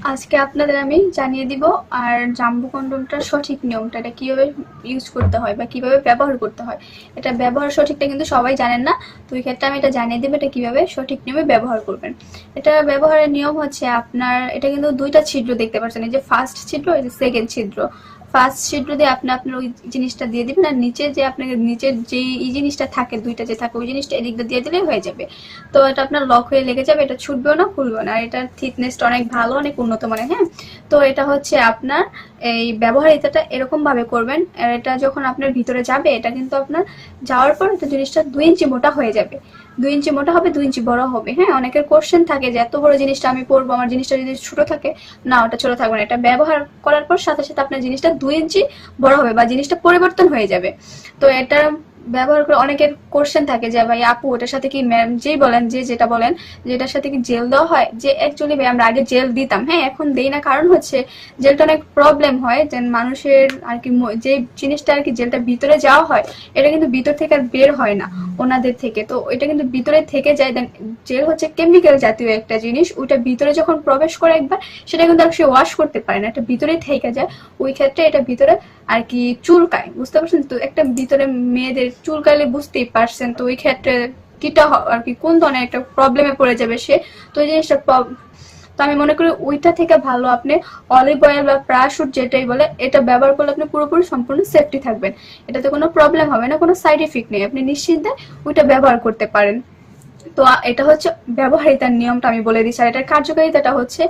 আজকে আপনাদের আমি জানিয়ে দিব আর জাম্বু কন্ডোমটার সঠিক নিয়মটা, এটা কিভাবে ইউজ করতে হয় বা কিভাবে ব্যবহার করতে হয়। এটা ব্যবহার সঠিকটা কিন্তু সবাই জানেন না, তো এই ক্ষেত্রে আমি এটা জানিয়ে দেবো এটা কিভাবে সঠিক নিয়মে ব্যবহার করবেন। এটা ব্যবহারের নিয়ম হচ্ছে আপনার, এটা কিন্তু দুইটা ছিদ্র দেখতে পাচ্ছেন, এই যে ফার্স্ট ছিদ্র, এই যে সেকেন্ড ছিদ্র। ফার্স্ট ছিদ্র দিয়ে আপনি আপনার ওই জিনিসটা দিয়ে দিবেন, আর নিচে যে আপনাকে নিচের যে এই জিনিসটা থাকে, দুইটা যে থাকে, ওই জিনিসটা এদিকটা দিয়ে দিলে হয়ে যাবে। তো এটা আপনার লক হয়ে লেগে যাবে, এটা ছুটবেও না, খুলবেও না। আর এটার থিকনেসটা অনেক ভালো, অনেক উন্নত মানের। হ্যাঁ, তো এটা হচ্ছে আপনার এই ব্যবহারিতাটা এরকম ভাবে করবেন, এটা যখন আপনার ভিতরে যাবে, এটা কিন্তু আপনার যাওয়ার পর এটা জিনিসটা 2 ইঞ্চি মোটা হয়ে যাবে। 2 ইঞ্চি মোটা হবে, 2 ইঞ্চি বড় হবে। হ্যাঁ, অনেকের কোশ্চেন থাকে যে এত বড় জিনিসটা আমি পরবো, আমার জিনিসটা যদি ছোট থাকে। না, ওটা ছোট থাকবে না, এটা ব্যবহার করার পর সাথে সাথে আপনার জিনিসটা 2 ইঞ্চি বড় হবে বা জিনিসটা পরিবর্তন হয়ে যাবে। তো এটা ব্যবহার করে অনেকের কোশ্চেন থাকে যে ভাই আপু ওটার সাথে কি, ম্যাম যেই বলেন যে যেটা বলেন যে এটার সাথে কি জেল দেওয়া হয়, যে অ্যাকচুয়ালি ভাই আমরা আগে জেল দিতাম, হ্যাঁ এখন দেই না। কারণ হচ্ছে জেলটা অনেক প্রবলেম হয়, যে মানুষের আর কি যে জিনিসটা আর কি জেলটা ভিতরে যাওয়া হয়, এটা কিন্তু ভিতর থেকে আর বের হয় না ওনাদের থেকে। তো এটা কিন্তু ভিতরে থেকে যায়। দেন জেল হচ্ছে কেমিক্যাল জাতীয় একটা জিনিস, ওইটা ভিতরে যখন প্রবেশ করে একবার, সেটা কিন্তু আর সে ওয়াশ করতে পারে না, এটা ভিতরেই থেকে যায়। ওই ক্ষেত্রে এটা ভিতরে আর কি চুলকায়, বুঝতে পারছেন তো, একটা ভিতরে মেয়েদের চুলকাইলে বুঝতেই পারছেন। তো ওই ক্ষেত্রে কিটা আর কি কোন ধরনের একটা প্রবলেমে পড়ে যাবে সে। তো এই জিনিসটা তো আমি মনে করি ওইটা থেকে ভালো আপনি অলিভ অয়েল বা প্যারাশুট যেটাই বলে, এটা ব্যবহার করলে আপনি পুরোপুরি সম্পূর্ণ সেফটি থাকবেন। এটাতে কোনো প্রবলেম হবে না, কোনো সাইড এফেক্ট নেই, আপনি নিশ্চিন্তে ওইটা ব্যবহার করতে পারেন। তো এটা হচ্ছে ব্যবহারিতার নিয়মটা আমি বলে দিচ্ছি। আর এটার কার্যকারিতাটা হচ্ছে,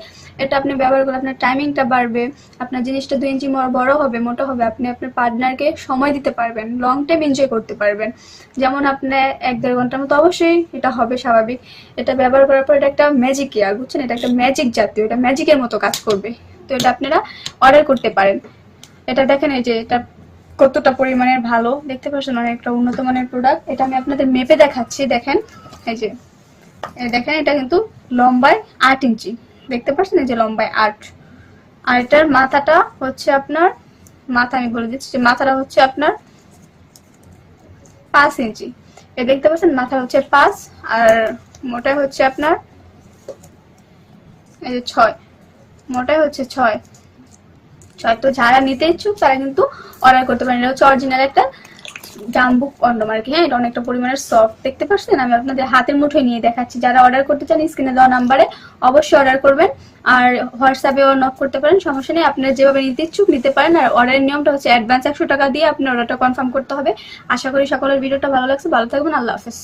এটা আপনি ব্যবহার করলে আপনার টাইমিংটা বাড়বে, আপনার জিনিসটা 2 ইঞ্চি বড় হবে, মোটা হবে, আপনি আপনার পার্টনারকে সময় দিতে পারবেন, লং টাইম এনজয় করতে পারবেন। যেমন আপনি 1-1.5 ঘন্টার মতো অবশ্যই এটা হবে স্বাভাবিক। এটা ব্যবহার করার পর এটা একটা ম্যাজিকিয়াল, বুঝছেন, এটা একটা ম্যাজিক জাতীয়, এটা ম্যাজিকের মতো কাজ করবে। তো এটা আপনারা অর্ডার করতে পারেন। এটা দেখেন এই যে এটা কতটা পরিমাণের ভালো, দেখতে পাচ্ছেন অনেকটা উন্নত মানের প্রোডাক্ট। এটা আমি আপনাদের মেপে দেখাচ্ছি, দেখেন এই যে দেখেন এটা কিন্তু লম্বায় 8 ইঞ্চি, দেখতে পাচ্ছেন এই যে লম্বায় 8। আর এটার মাথাটা হচ্ছে আপনার, মাথা আমি বলে দিচ্ছি যে মাথাটা হচ্ছে আপনার 5 ইঞ্চি। এই দেখতে পাচ্ছেন মাথা হচ্ছে 5, আর মোটা হচ্ছে আপনার এই যে 6, মোটাই হচ্ছে 6। তো যারা নিতে ইচ্ছুক তারা কিন্তু অর্ডার করতে পারেন। এটা হচ্ছে অরিজিনাল একটা জাম্বু কন্ডোম আর কি। হ্যাঁ, এটা অনেকটা পরিমাণের সফট, দেখতে পাচ্ছেন, আমি আপনাদের হাতের মুঠোয় নিয়ে দেখাচ্ছি। যারা অর্ডার করতে চান স্ক্রিনে দেওয়া নাম্বারে অবশ্যই অর্ডার করবেন, আর হোয়াটসঅ্যাপেও নক করতে পারেন, সমস্যা নেই। আপনারা যেভাবে নিতে ইচ্ছুক নিতে পারেন। আর অর্ডারের নিয়মটা হচ্ছে অ্যাডভান্স 100 টাকা দিয়ে আপনার অর্ডারটা কনফার্ম করতে হবে। আশা করি সকলের ভিডিওটা ভালো লাগছে, ভালো থাকবেন, আল্লাহ হাফেজ।